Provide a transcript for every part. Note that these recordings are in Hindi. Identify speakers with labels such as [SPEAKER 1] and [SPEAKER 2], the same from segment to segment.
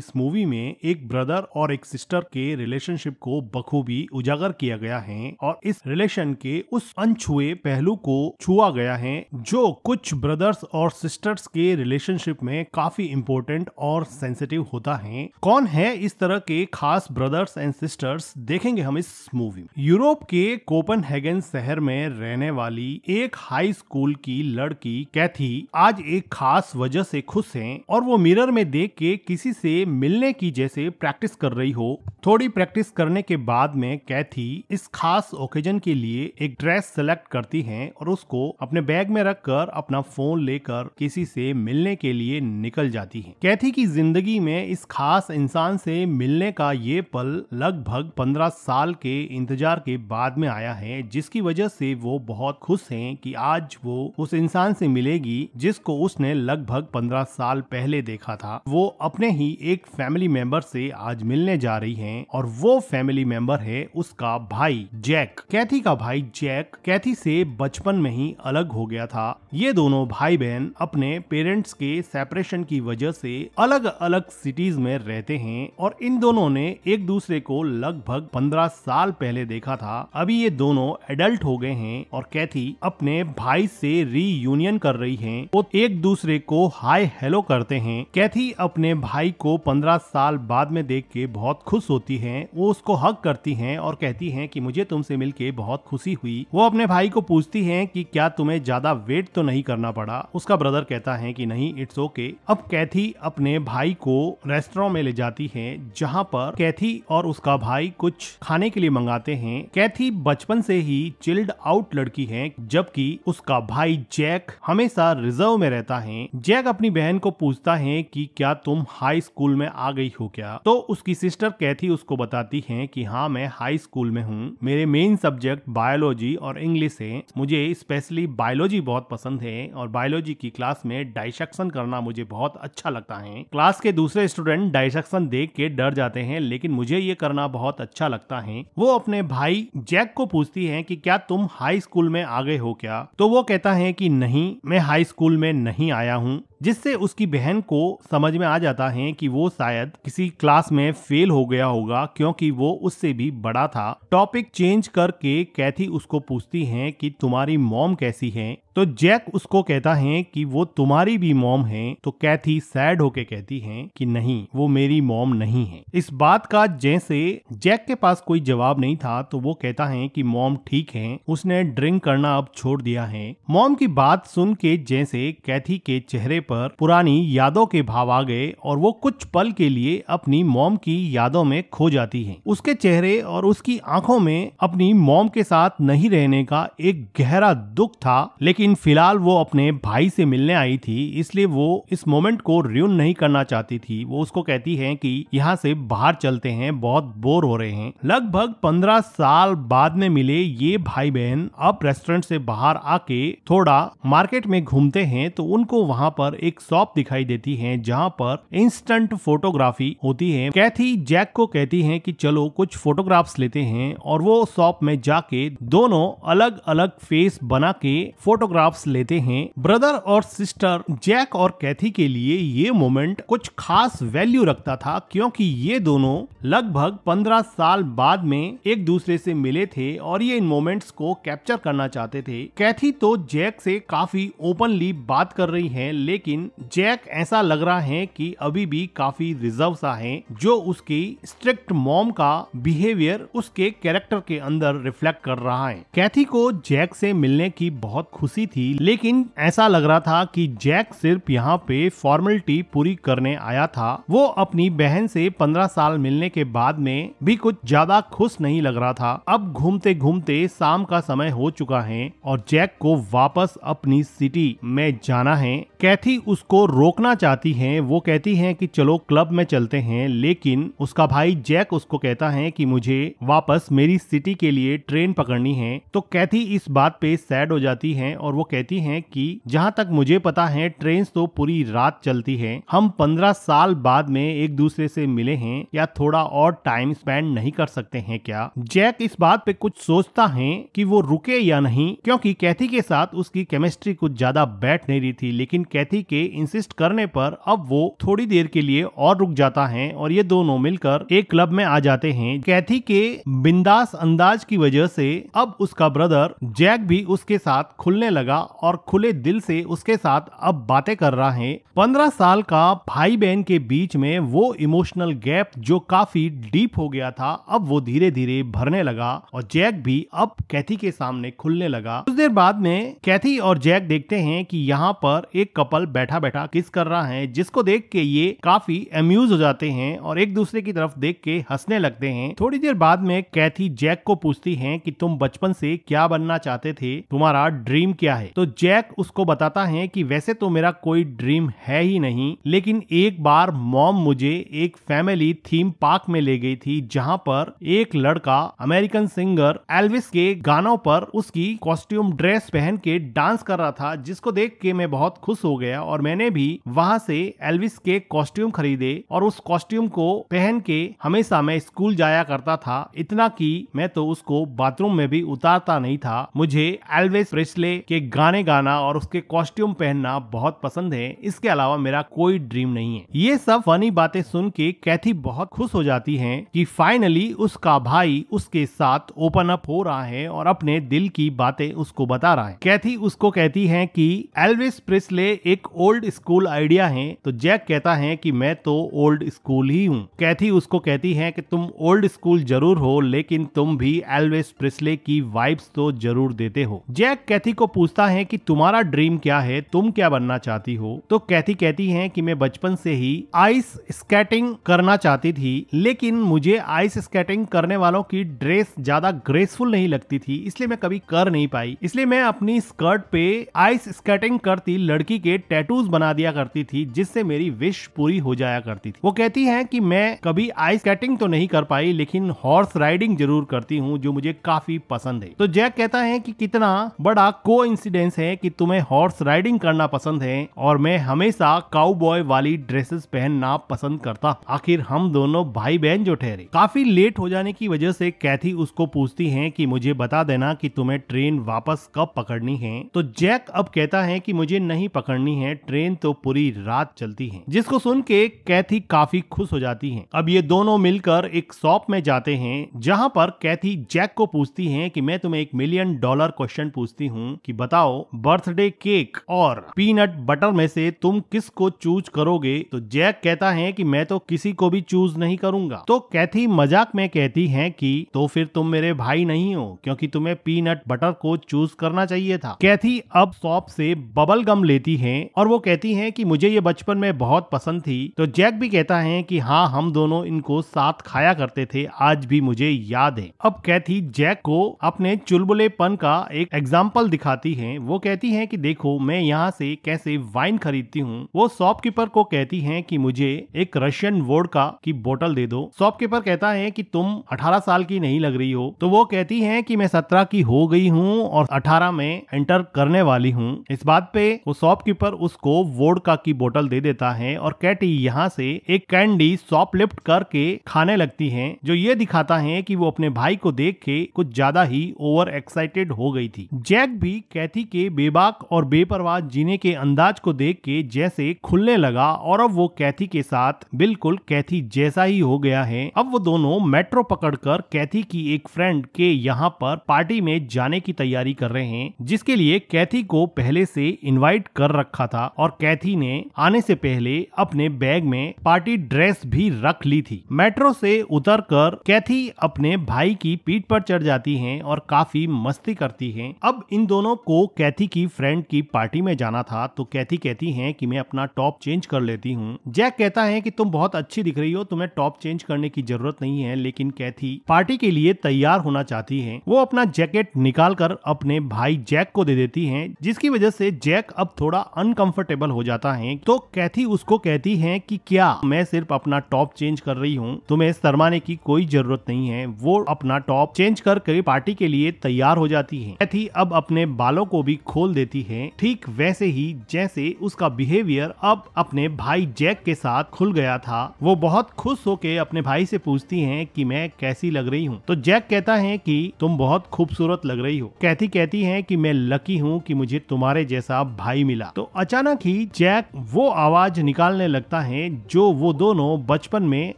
[SPEAKER 1] इस मूवी में एक ब्रदर और एक सिस्टर के रिलेशनशिप को बखूबी उजागर किया गया है और इस रिलेशन के उस अनछुए पहलू को छुआ गया है जो कुछ ब्रदर्स और सिस्टर्स के रिलेशनशिप में काफी इम्पोर्टेंट और सेंसिटिव होता है। कौन है इस तरह के खास ब्रदर्स एंड सिस्टर्स, देखेंगे हम इस मूवी में। यूरोप के कोपेनहेगन शहर में रहने वाली एक हाई स्कूल की लड़की कैथी आज एक खास वजह से खुश है और वो मिरर में देख के किसी से मिलने की जैसे प्रैक्टिस कर रही हो। थोड़ी प्रैक्टिस करने के बाद में कैथी इस खास ओकेजन के लिए एक ड्रेस सेलेक्ट करती है और उसको अपने बैग में रखकर अपना फोन लेकर किसी से मिलने के लिए निकल जाती है। कैथी की जिंदगी में इस खास इंसान से मिलने का ये पल लगभग 15 साल के इंतजार के बाद में आया है, जिसकी वजह से वो बहुत खुश हैं कि आज वो उस इंसान से मिलेगी जिसको उसने लगभग 15 साल पहले देखा था। वो अपने ही एक फैमिली मेंबर से आज मिलने जा रही हैं और वो फैमिली मेंबर है उसका भाई जैक। कैथी का भाई जैक कैथी से बचपन में ही अलग हो गया था। ये दोनों भाई बहन अपने पेरेंट्स के सेपरेशन की वजह से अलग अलग सिटीज में रहते हैं और इन दोनों ने एक दूसरे को लगभग 15 साल पहले देखा था। अभी ये दोनों एडल्ट हो गए हैं और कैथी अपने भाई से रीयूनियन कर रही हैं। वो एक दूसरे को हाय हेलो करते हैं। कैथी अपने भाई को 15 साल बाद में देख के बहुत खुश होती है। वो उसको हग करती हैं और कहती हैं कि मुझे तुमसे मिलके बहुत खुशी हुई। वो अपने भाई को पूछती हैं कि क्या तुम्हें ज्यादा वेट तो नहीं करना पड़ा। उसका ब्रदर कहता है कि नहीं, इट्स ओके। अब कैथी अपने भाई को रेस्टोरेंट में ले जाती है जहाँ पर कैथी और उसका भाई कुछ खाने के लिए मंगाते हैं। कैथी बचपन से ही चिल्ड आउट लड़की है, जबकि उसका भाई जैक हमेशा रिजर्व में रहता है। जैक अपनी बहन को पूछता है कि क्या तुम हाई स्कूल में आ गई हो क्या, तो उसकी सिस्टर कैथी उसको बताती है कि हाँ, मैं हाई स्कूल में हूँ। मेरे मेन सब्जेक्ट बायोलॉजी और इंग्लिश है। मुझे स्पेशली बायोलॉजी बहुत पसंद है और बायोलॉजी की क्लास में डाइसेक्शन करना मुझे बहुत अच्छा लगता है। क्लास के दूसरे स्टूडेंट डाइसेक्शन देख के डर जाते हैं, लेकिन मुझे ये करना बहुत अच्छा लगता है। वो अपने भाई जैक को पूछती है कि क्या तुम हाई स्कूल में आ गए हो क्या, तो वो कहता है कि नहीं, मैं हाई स्कूल में नहीं आया हूँ, जिससे उसकी बहन को समझ में आ जाता है कि वो शायद किसी क्लास में फेल हो गया होगा क्योंकि वो उससे भी बड़ा था। टॉपिक चेंज करके कैथी उसको पूछती है कि तुम्हारी मॉम कैसी है, तो जैक उसको कहता है कि वो तुम्हारी भी मॉम है। तो कैथी सैड होके कहती है कि नहीं, वो मेरी मॉम नहीं है। इस बात का जैसे जैक के पास कोई जवाब नहीं था, तो वो कहता है कि मॉम ठीक है, उसने ड्रिंक करना अब छोड़ दिया है। मॉम की बात सुन के जैसे कैथी के चेहरे पर पुरानी यादों के भाव आ गए और वो कुछ पल के लिए अपनी मॉम की यादों में खो जाती है। उसके चेहरे और उसकी आंखों में अपनी मॉम के साथ नहीं रहने का एक गहरा दुख था, लेकिन फिलहाल वो अपने भाई से मिलने आई थी, इसलिए वो इस मोमेंट को र्यून नहीं करना चाहती थी। वो उसको कहती है कि यहाँ से बाहर चलते हैं, बहुत बोर हो रहे हैं। लगभग 15 साल बाद में मिले ये भाई बहन अब रेस्टोरेंट से बाहर आके थोड़ा मार्केट में घूमते हैं, तो उनको वहाँ पर एक शॉप दिखाई देती है जहाँ पर इंस्टेंट फोटोग्राफी होती है। कैथी जैक को कहती है कि चलो कुछ फोटोग्राफ्स लेते हैं और वो शॉप में जाके दोनों अलग अलग फेस बना के फोटोग्राफ्स लेते हैं। ब्रदर और सिस्टर जैक और कैथी के लिए ये मोमेंट कुछ खास वैल्यू रखता था क्योंकि ये दोनों लगभग 15 साल बाद में एक दूसरे से मिले थे और ये इन मोमेंट्स को कैप्चर करना चाहते थे। कैथी तो जैक से काफी ओपनली बात कर रही है, लेकिन जैक ऐसा लग रहा है कि अभी भी काफी रिजर्व सा है, जो उसकी स्ट्रिक्ट मॉम का बिहेवियर उसके कैरेक्टर के अंदर रिफ्लेक्ट कर रहा है। कैथी को जैक से मिलने की बहुत खुशी थी, लेकिन ऐसा लग रहा था कि जैक सिर्फ यहाँ पे फॉर्मेलिटी पूरी करने आया था। वो अपनी बहन से 15 साल मिलने के बाद में भी कुछ ज्यादा खुश नहीं लग रहा था। अब घूमते घूमते शाम का समय हो चुका है और जैक को वापस अपनी सिटी में जाना है। कैथी उसको रोकना चाहती है। वो कहती है कि चलो क्लब में चलते हैं, लेकिन उसका भाई जैक उसको कहता है कि मुझे वापस मेरी सिटी के लिए ट्रेन पकड़नी है। तो कैथी इस बात पे सैड हो जाती है और और वो कहती हैं कि जहां तक मुझे पता है ट्रेन तो पूरी रात चलती है, हम 15 साल बाद में एक दूसरे से मिले हैं, या थोड़ा और टाइम स्पेंड नहीं कर सकते हैं क्या? जैक इस बात पे कुछ सोचता है कि वो रुके या नहीं, क्योंकि कैथी के साथ उसकी केमिस्ट्री कुछ ज्यादा बैठ नहीं रही थी, लेकिन कैथी के इंसिस्ट करने पर अब वो थोड़ी देर के लिए और रुक जाता है और ये दोनों मिलकर एक क्लब में आ जाते हैं। कैथी के बिंदास अंदाज की वजह से अब उसका ब्रदर जैक भी उसके साथ खुलने लगा और खुले दिल से उसके साथ अब बातें कर रहा है। 15 साल का भाई बहन के बीच में वो इमोशनल गैप जो काफी डीप हो गया था, अब वो धीरे धीरे भरने लगा और जैक भी अब कैथी के सामने खुलने लगा। कुछ देर बाद में कैथी और जैक देखते हैं कि यहाँ पर एक कपल बैठा बैठा किस कर रहा है, जिसको देख के ये काफी अम्यूज हो जाते हैं और एक दूसरे की तरफ देख के हंसने लगते हैं। थोड़ी देर बाद में कैथी जैक को पूछती है कि तुम बचपन से क्या बनना चाहते थे, तुम्हारा ड्रीम क्या है? तो जैक उसको बताता है कि वैसे तो मेरा कोई ड्रीम है ही नहीं, लेकिन एक बार मॉम मुझे एक फैमिली थीम पार्क में ले गई थी, जहाँ पर एक लड़का अमेरिकन सिंगर एल्विस के गानों पर उसकी कॉस्ट्यूम ड्रेस पहन के डांस कर रहा था, जिसको देख के मैं बहुत खुश हो गया और मैंने भी वहां से एल्विस के कॉस्ट्यूम खरीदे और उस कॉस्ट्यूम को पहन के हमेशा मैं स्कूल जाया करता था। इतना कि मैं तो उसको बाथरूम में भी उतारता नहीं था। मुझे एल्विस प्रेस्ले के गाने गाना और उसके कॉस्ट्यूम पहनना बहुत पसंद है, इसके अलावा मेरा कोई ड्रीम नहीं है। ये सब फनी बातें सुन के कैथी बहुत खुश हो जाती है कि फाइनली उसका भाई उसके साथ ओपन अप हो रहा है और अपने दिल की बातें उसको बता रहा है। कैथी उसको कहती है कि एल्विस प्रेस्ले एक ओल्ड स्कूल आइडिया है, तो जैक कहता है कि मैं तो ओल्ड स्कूल ही हूँ। कैथी उसको कहती है कि तुम ओल्ड स्कूल जरूर हो, लेकिन तुम भी एल्विस प्रेस्ले की वाइब्स तो जरूर देते हो। जैक कैथी को पूछता है कि तुम्हारा ड्रीम क्या है, तुम क्या बनना चाहती हो? तो कैथी कहती है कि मैं बचपन से ही आइस स्केटिंग करना चाहती थी, लेकिन मुझे आइस स्केटिंग करने वालों की ड्रेस ज्यादा ग्रेसफुल नहीं लगती थी, इसलिए मैं कभी कर नहीं पाई। इसलिए मैं अपनी स्कर्ट पे आइस स्केटिंग करती लड़की के टैटूज बना दिया करती थी, जिससे मेरी विश पूरी हो जाया करती थी। वो कहती है कि मैं कभी आइस स्केटिंग तो नहीं कर पाई, लेकिन हॉर्स राइडिंग जरूर करती हूँ, जो मुझे काफी पसंद है। तो जैक कहता है कि कितना बड़ा कोइंसिडेंस है कि तुम्हें हॉर्स राइडिंग करना पसंद है और मैं हमेशा काउबॉय वाली ड्रेसेस पहनना पसंद करता। आखिर हम दोनों भाई बहन जो ठहरे। काफी लेट हो जाने की वजह से कैथी उसको पूछती है कि मुझे बता देना कि तुम्हें ट्रेन वापस कब पकड़नी है। तो जैक अब कहता है कि मुझे नहीं पकड़नी है, ट्रेन तो पूरी रात चलती है, जिसको सुन के कैथी काफी खुश हो जाती है। अब ये दोनों मिलकर एक शॉप में जाते हैं, जहां पर कैथी जैक को पूछती है कि मैं तुम्हें $1 मिलियन क्वेश्चन पूछती हूँ कि बताओ बर्थडे केक और पीनट बटर में से तुम किसको चूज करोगे? तो जैक कहता है कि मैं तो किसी को भी चूज नहीं करूंगा। तो कैथी मजाक में कहती है कि तो फिर तुम मेरे भाई नहीं हो, क्योंकि तुम्हें पीनट बटर को चूज करना चाहिए था। कैथी अब शॉप से बबल गम लेती है और वो कहती है कि मुझे ये बचपन में बहुत पसंद थी। तो जैक भी कहता है कि हाँ, हम दोनों इनको साथ खाया करते थे, आज भी मुझे याद है। अब कैथी जैक को अपने चुलबुलेपन का एक एग्जाम्पल दिखाती है। वो कहती है कि देखो मैं यहाँ से कैसे वाइन खरीदती हूँ। वो शॉपकीपर को कहती है कि मुझे एक रशियन वोडका की बोतल दे दो। शॉपकीपर कहता है कि तुम 18 साल की नहीं लग रही हो। तो वो कहती है कि मैं 17 की हो गई हूँ और 18 में एंटर करने वाली हूँ। इस बात पे वो शॉपकीपर उसको वोडका की बोतल दे देता है और कैटी यहाँ से एक कैंडी शॉपलिफ्ट करके खाने लगती है, जो ये दिखाता है कि वो अपने भाई को देख के कुछ ज्यादा ही ओवर एक्साइटेड हो गई थी। जैक भी कैथी के बेबाक और बेपरवाह जीने के अंदाज को देख के जैसे खुलने लगा और अब वो कैथी के साथ बिल्कुल कैथी जैसा ही हो गया है। अब वो दोनों मेट्रो पकड़कर कैथी की एक फ्रेंड के यहाँ पर पार्टी में जाने की तैयारी कर रहे हैं, जिसके लिए कैथी को पहले से इनवाइट कर रखा था और कैथी ने आने से पहले अपने बैग में पार्टी ड्रेस भी रख ली थी। मेट्रो से उतरकर कैथी अपने भाई की पीठ पर चढ़ जाती हैं और काफी मस्ती करती हैं। अब इन दोनों को कैथी की फ्रेंड की पार्टी में जाना था, तो कैथी कहती है कि मैं अपना टॉप चेंज कर लेती हूँ। जैक कहता है कि तुम बहुत अच्छी दिख रही हो, तुम्हें टॉप चेंज करने की जरूरत नहीं है, लेकिन कैथी पार्टी के लिए तैयार होना चाहती है। वो अपना जैकेट निकाल कर अपने भाई जैक को दे देती है, जिसकी वजह से जैक अब थोड़ा अनकंफर्टेबल हो जाता है। तो कैथी उसको कहती है कि क्या मैं सिर्फ अपना टॉप चेंज कर रही हूँ, तुम्हें शर्माने की कोई जरूरत नहीं है। वो अपना टॉप चेंज करके पार्टी के लिए तैयार हो जाती है। कैथी अब अपने बालों द्वारों को भी खोल देती है, ठीक वैसे ही जैसे उसका बिहेवियर अब अपने भाई जैक के साथ खुल गया था। वो बहुत खुश होके अपने भाई से पूछती हैं कि मैं कैसी लग रही हूँ। तो जैक कहता है कि तुम बहुत खूबसूरत लग रही हो। कैथी कहती है कि मैं लकी हूँ कि मुझे तुम्हारे जैसा भाई मिला। तो अचानक ही जैक वो आवाज निकालने लगता है जो वो दोनों बचपन में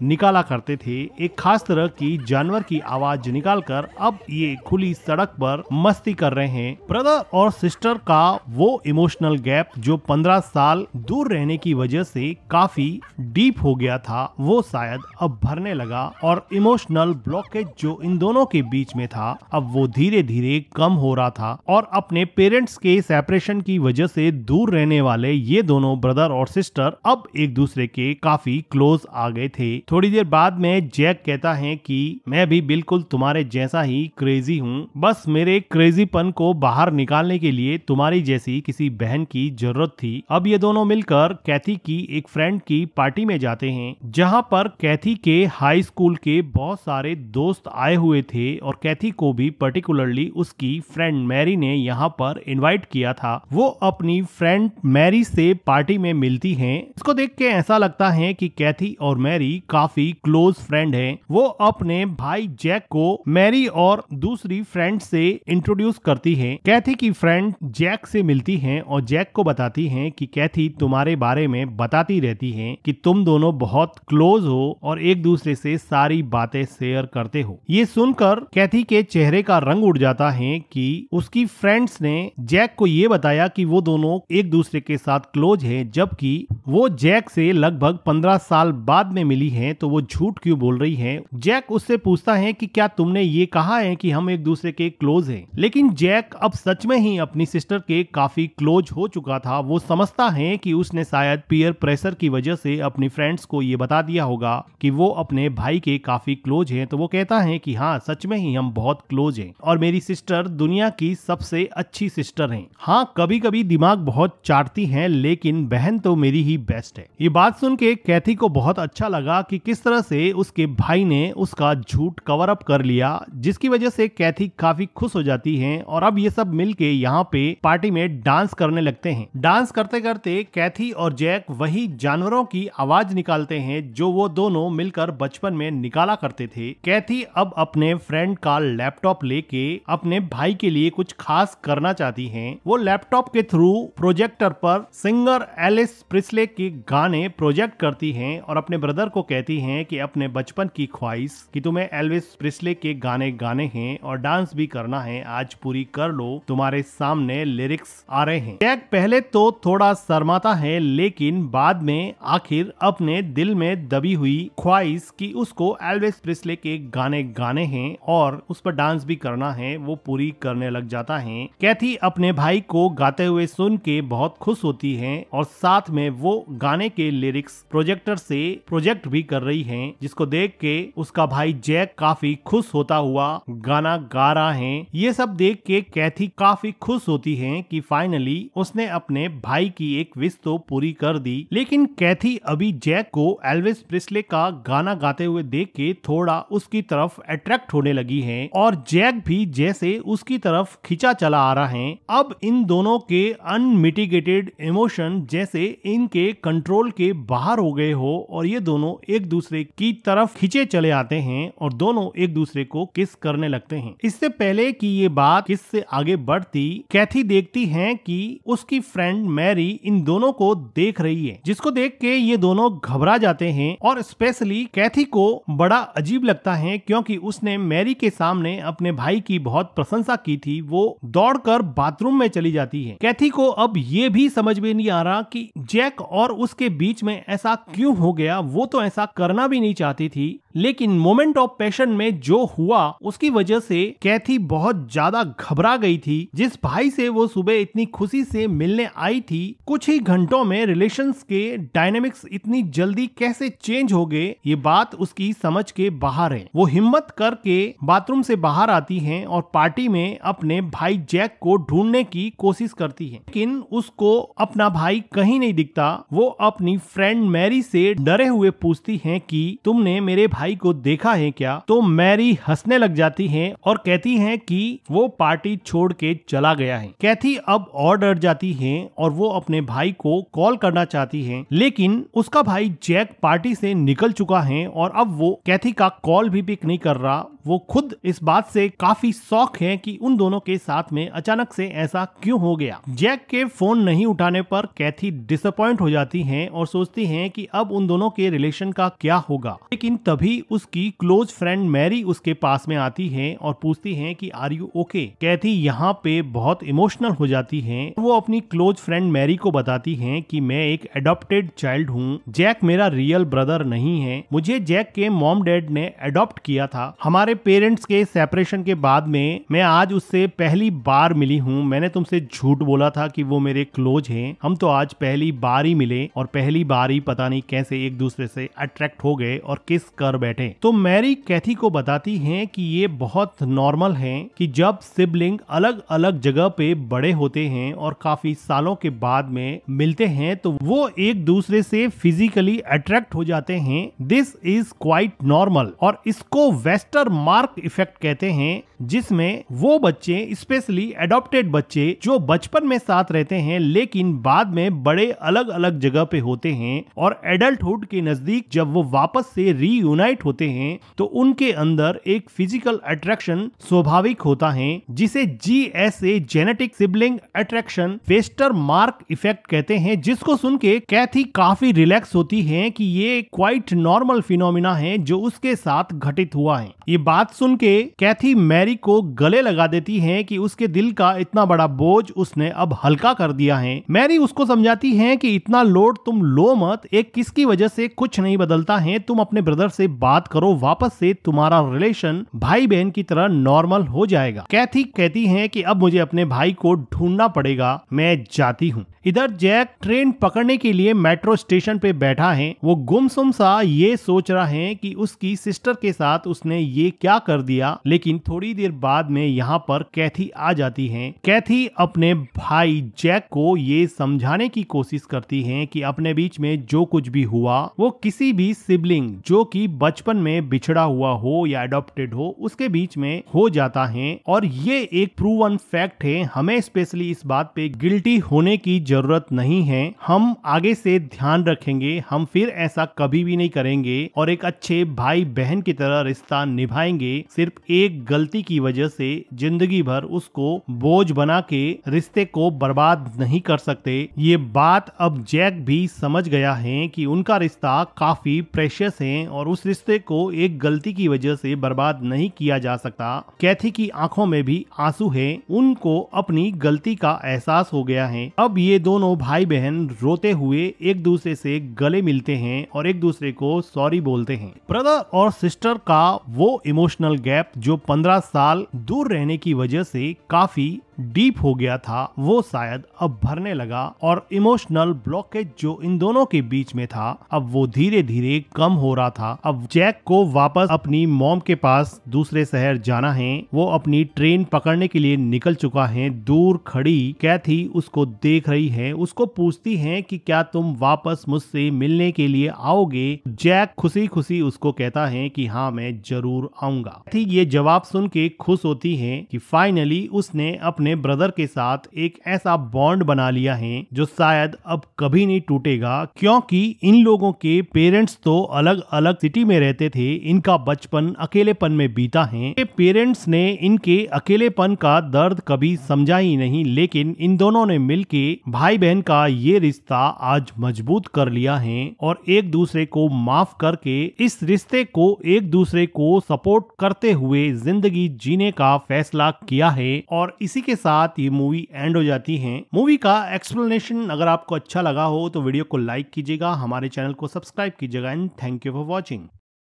[SPEAKER 1] निकाला करते थे, एक खास तरह की जानवर की आवाज निकालकर अब ये खुली सड़क पर मस्ती कर रहे हैं। ब्रदर और सिस्टर का वो इमोशनल गैप जो 15 साल दूर रहने की वजह से काफी डीप हो गया था, वो शायद अब भरने लगा और इमोशनल ब्लॉकेज जो इन दोनों के बीच में था अब वो धीरे धीरे कम हो रहा था। और अपने पेरेंट्स के सेपरेशन की वजह से दूर रहने वाले ये दोनों ब्रदर और सिस्टर अब एक दूसरे के काफी क्लोज आ गए थे। थोड़ी देर बाद में जैक कहता है कि मैं भी बिल्कुल तुम्हारे जैसा ही क्रेजी हूँ, बस मेरे क्रेजीपन को बाहर निकालने के लिए तुम्हारी जैसी किसी बहन की जरूरत थी। अब ये दोनों मिलकर कैथी की एक फ्रेंड की पार्टी में जाते हैं, जहाँ पर कैथी के हाई स्कूल के बहुत सारे दोस्त आए हुए थे और कैथी को भी पर्टिकुलरली उसकी फ्रेंड मैरी ने यहाँ पर इनवाइट किया था। वो अपनी फ्रेंड मैरी से पार्टी में मिलती हैं। इसको देख के ऐसा लगता है कि कैथी और मैरी काफी क्लोज फ्रेंड हैं। वो अपने भाई जैक को मैरी और दूसरी फ्रेंड से इंट्रोड्यूस करती है। कैथी की फ्रेंड जैक से मिलती हैं और जैक को बताती हैं कि कैथी तुम्हारे बारे में बताती रहती है कि तुम दोनों बहुत क्लोज हो और एक दूसरे से सारी बातें शेयर करते हो। ये सुनकर कैथी के चेहरे का रंग उड़ जाता है कि उसकी फ्रेंड्स ने जैक को ये बताया कि वो दोनों एक दूसरे के साथ क्लोज है, जबकि वो जैक से लगभग 15 साल बाद में मिली है, तो वो झूठ क्यों बोल रही है। जैक उससे पूछता है कि क्या तुमने ये कहा है कि हम एक दूसरे के क्लोज हैं, लेकिन जैक अब सच में ही अपनी सिस्टर के काफी क्लोज हो चुका था। वो समझता है कि उसने शायद पीयर प्रेशर की वजह से अपनी फ्रेंड्स को ये बता दिया होगा कि वो अपने भाई के काफी क्लोज हैं। तो वो कहता है कि हाँ, सच में ही हम बहुत क्लोज हैं और मेरी सिस्टर दुनिया की सबसे अच्छी सिस्टर हैं। हाँ, कभी कभी दिमाग बहुत चाटती हैं, लेकिन बहन तो मेरी ही बेस्ट है। ये बात सुन के कैथी को बहुत अच्छा लगा कि किस तरह से उसके भाई ने उसका झूठ कवर अप कर लिया, जिसकी वजह से कैथी काफी खुश हो जाती है और अब ये सब मिलके यहाँ पे पार्टी में डांस करने लगते हैं। डांस करते करते कैथी और जैक वही जानवरों की आवाज निकालते हैं जो वो दोनों मिलकर बचपन में निकाला करते थे। कैथी अब अपने फ्रेंड का लैपटॉप लेके अपने भाई के लिए कुछ खास करना चाहती हैं। वो लैपटॉप के थ्रू प्रोजेक्टर पर सिंगर एलिस प्रिस्ले के गाने प्रोजेक्ट करती हैं और अपने ब्रदर को कहती हैं कि अपने बचपन की ख्वाहिश कि तुम्हें एल्विस प्रिस्ले के गाने गाने हैं और डांस भी करना है, आज पूरी कर लो, तुम्हारे सामने लिरिक्स आ रहे हैं। जैक पहले तो थोड़ा शर्माता है, लेकिन बाद में आखिर अपने दिल में दबी हुई ख्वाहिश कि उसको एल्विस प्रिस्ले के गाने गाने हैं और उस पर डांस भी करना है, वो पूरी करने लग जाता है। कैथी अपने भाई को गाते हुए सुन के बहुत खुश होती है और साथ में वो गाने के लिरिक्स प्रोजेक्टर से प्रोजेक्ट भी कर रही है, जिसको देख के उसका भाई जैक काफी खुश होता हुआ गाना गा रहा है। ये सब देख के कैथी काफी खुश होती है कि फाइनली उसने अपने भाई की एक विश तो पूरी कर दी। लेकिन कैथी अभी जैक को एल्विस प्रिस्ले का गाना गाते हुए देख के थोड़ा उसकी तरफ अट्रैक्ट होने लगी है और जैक भी जैसे उसकी तरफ खिंचा चला आ रहा है। अब इन दोनों के अनमिटिगेटेड इमोशन जैसे इनके कंट्रोल के बाहर हो गए हो और ये दोनों एक दूसरे की तरफ खिंचे चले आते हैं और दोनों एक दूसरे को किस करने लगते हैं। इससे पहले कि ये बात किस से आगे बढ़ती, कैथी देखती है कि उसकी फ्रेंड मैरी इन दोनों को देख रही है, जिसको देख के ये दोनों घबरा जाते हैं और स्पेशली कैथी को बड़ा अजीब लगता है क्योंकि उसने मैरी के सामने अपने भाई की बहुत प्रशंसा की थी। वो दौड़कर बाथरूम में चली जाती है। कैथी को अब ये भी समझ में नहीं आ रहा कि जैक और उसके बीच में ऐसा क्यों हो गया। वो तो ऐसा करना भी नहीं चाहती थी, लेकिन मोमेंट ऑफ पैशन में जो हुआ उसकी वजह से कैथी बहुत ज्यादा घबरा गई थी। जिस भाई से वो सुबह इतनी खुशी से मिलने आई थी, कुछ ही घंटों में रिलेशंस के डायनेमिक्स इतनी जल्दी कैसे चेंज हो गए, ये बात उसकी समझ के बाहर है। वो हिम्मत करके बाथरूम से बाहर आती है और पार्टी में अपने भाई जैक को ढूंढने की कोशिश करती है, लेकिन उसको अपना भाई कहीं नहीं दिखता। वो अपनी फ्रेंड मैरी से डरे हुए पूछती है कि तुमने मेरे भाई को देखा है क्या? तो मैरी हंसने लग जाती है और कहती है कि वो पार्टी छोड़ के चला गया है। कैथी अब और डर जाती है और वो अपने भाई को कॉल करना चाहती है, लेकिन उसका भाई जैक पार्टी से निकल चुका है और अब वो कैथी का कॉल भी पिक नहीं कर रहा। वो खुद इस बात से काफी शॉक है कि उन दोनों के साथ में अचानक से ऐसा क्यों हो गया। जैक के फोन नहीं उठाने पर कैथी डिसअपॉइंट हो जाती है और सोचती है कि अब उन दोनों के रिलेशन का क्या होगा। लेकिन तभी उसकी क्लोज फ्रेंड मैरी उसके पास में आती है और पूछती है कि आर यू ओके। कैथी यहाँ पे बहुत इमोशनल हो जाती है। वो अपनी क्लोज फ्रेंड मैरी को बताती है कि मैं एक एडॉप्टेड चाइल्ड हूँ, जैक मेरा रियल ब्रदर नहीं है, मुझे जैक के मॉम डैड ने एडॉप्ट किया था। हमारे पेरेंट्स के सेपरेशन के बाद में मैं आज उससे पहली बार मिली हूँ। मैंने तुमसे झूठ बोला था कि वो मेरे क्लोज हैं। हम तो आज पहली बार ही मिले और पहली बार ही पता नहीं कैसे एक दूसरे से अट्रैक्ट हो गए और किस कर बैठे। तो मैरी कैथी को बताती है कि ये बहुत नॉर्मल है कि जब सिबलिंग अलग अलग जगह पे बड़े होते हैं और काफी सालों के बाद में मिलते हैं तो वो एक दूसरे से फिजिकली अट्रैक्ट हो जाते हैं। दिस इज क्वाइट नॉर्मल और इसको वेस्टर मार्क इफेक्ट कहते हैं, जिसमें वो बच्चे स्पेशली एडॉप्टेड बच्चे जो बचपन में साथ रहते हैं लेकिन बाद में बड़े अलग अलग जगह पे होते हैं और एडल्टहुड के नजदीक जब वो वापस से रीयूनाइट होते हैं तो उनके अंदर एक फिजिकल अट्रैक्शन स्वाभाविक होता है, जिसे GSA genetic sibling attraction Wester mark effect कहते हैं। जिसको सुन के कैथी काफी रिलैक्स होती है कि ये क्वाइट नॉर्मल फिनोमिना है जो उसके साथ घटित हुआ है। ये बात सुन के कैथी मैरी को गले लगा देती है कि उसके दिल का इतना बड़ा बोझ उसने अब हल्का कर दिया है। मैरी उसको समझाती है कि इतना लोड तुम लो मत, एक किस की वजह से कुछ नहीं बदलता है, तुम अपने ब्रदर से बात करो, वापस से तुम्हारा रिलेशन भाई बहन की तरह नॉर्मल हो जाएगा। कैथी कहती है कि अब मुझे अपने भाई को ढूंढना पड़ेगा, मैं जाती हूँ। इधर जैक ट्रेन पकड़ने के लिए मेट्रो स्टेशन पे बैठा है। वो गुमसुम सा ये सोच रहा है कि उसकी सिस्टर के साथ उसने ये क्या कर दिया, लेकिन थोड़ी देर बाद में यहाँ पर कैथी आ जाती है। कैथी अपने भाई जैक को ये समझाने की कोशिश करती है कि अपने बीच में जो कुछ भी हुआ वो किसी भी सिबलिंग जो कि बचपन में बिछड़ा हुआ हो या अडॉप्टेड हो उसके बीच में हो जाता है और ये एक प्रूवन फैक्ट है। हमें स्पेशली इस बात पे गिल्टी होने की जरूरत नहीं है। हम आगे से ध्यान रखेंगे, हम फिर ऐसा कभी भी नहीं करेंगे और एक अच्छे भाई बहन की तरह रिश्ता निभाएंगे। सिर्फ एक गलती की वजह से जिंदगी भर उसको बोझ बना के रिश्ते को बर्बाद नहीं कर सकते। ये बात अब जैक भी समझ गया है कि उनका रिश्ता काफी प्रेशियस है और उस रिश्ते को एक गलती की वजह से बर्बाद नहीं किया जा सकता। कैथी की आंखों में भी आंसू है, उनको अपनी गलती का एहसास हो गया है। अब ये दोनों भाई बहन रोते हुए एक दूसरे से गले मिलते हैं और एक दूसरे को सॉरी बोलते हैं। ब्रदर और सिस्टर का वो इमोशनल गैप जो 15 साल दूर रहने की वजह से काफी डीप हो गया था, वो शायद अब भरने लगा और इमोशनल ब्लॉकेज जो इन दोनों के बीच में था अब वो धीरे धीरे कम हो रहा था। अब जैक को वापस अपनी मॉम के पास दूसरे शहर जाना है। वो अपनी ट्रेन पकड़ने के लिए निकल चुका है। दूर खड़ी कैथी उसको देख रही है, उसको पूछती है कि क्या तुम वापस मुझसे मिलने के लिए आओगे। जैक खुशी खुशी उसको कहता है कि हाँ मैं जरूर आऊंगा। कैथी ये जवाब सुन के खुश होती है कि फाइनली उसने अपने ब्रदर के साथ एक ऐसा बॉन्ड बना लिया है जो शायद अब कभी नहीं टूटेगा, क्योंकि इन लोगों के पेरेंट्स तो अलग अलग सिटी में रहते थे। इनका बचपन अकेलेपन में बीता है। पेरेंट्स ने इनके अकेलेपन का दर्द कभी समझा ही नहीं, लेकिन इन दोनों ने मिलके भाई बहन का ये रिश्ता आज मजबूत कर लिया है और एक दूसरे को माफ करके इस रिश्ते को एक दूसरे को सपोर्ट करते हुए जिंदगी जीने का फैसला किया है। और इसी के साथ ये मूवी एंड हो जाती है। मूवी का एक्सप्लेनेशन अगर आपको अच्छा लगा हो तो वीडियो को लाइक कीजिएगा, हमारे चैनल को सब्सक्राइब कीजिएगा and thank you for watching.